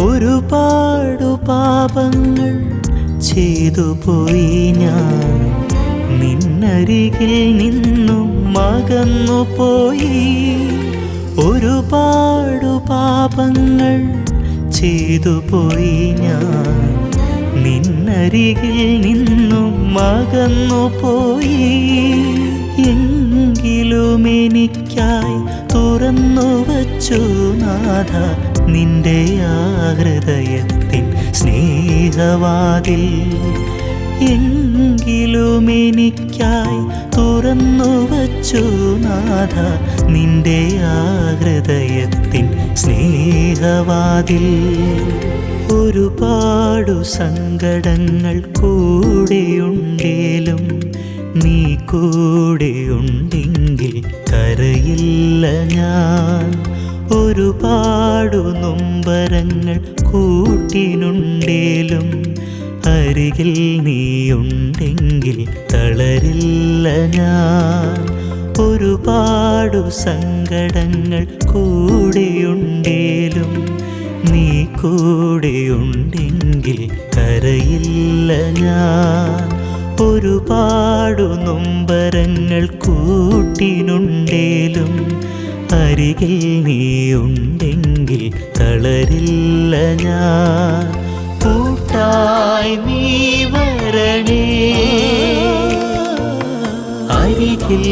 ഒരുപാടു പാപങ്ങൾ ചെയ്തു പോയി ഞാൻ, നിന്നരികിൽ നിന്നും അകന്നു പോയി. ഒരുപാടു പാപങ്ങൾ ചെയ്തു പോയി ഞാൻ, നിന്നരികിൽ നിന്നും അകന്നു പോയി. എങ്കിലും എനിക്കായി തുറന്നു വച്ചു നാഥ നിന്റെ ആ ഹൃദയത്തിൻ സ്നേഹവാതിൽ. എങ്കിലും എനിക്കായി തുറന്നു വച്ചു നാഥ നിന്റെ ആ ഹൃദയത്തിൻ സ്നേഹവാതിൽ. ഒരുപാടു സങ്കടങ്ങൾ കൂടെയുണ്ടേലും നീ കൂടെയുണ്ടെങ്കിൽ കരയില്ല ഞാൻ. ഒരുപാടു നൊമ്പരങ്ങൾ കൂട്ടിനുണ്ടേലും അരികിൽ നീയുണ്ടെങ്കിൽ തളരില്ല ഞാൻ. ഒരുപാടു സങ്കടങ്ങൾ കൂടെയുണ്ടേലും നീ കൂടെയുണ്ടെങ്കിൽ കരയില്ല ഞാൻ. ഒരുപാടു നൊമ്പരങ്ങൾ കൂട്ടിനുണ്ടേലും അരികിൽ നീയുണ്ടെങ്കിൽ തളരില്ല ഞാൻ. കൂട്ടായി നീ വരണേ, അരികിൽ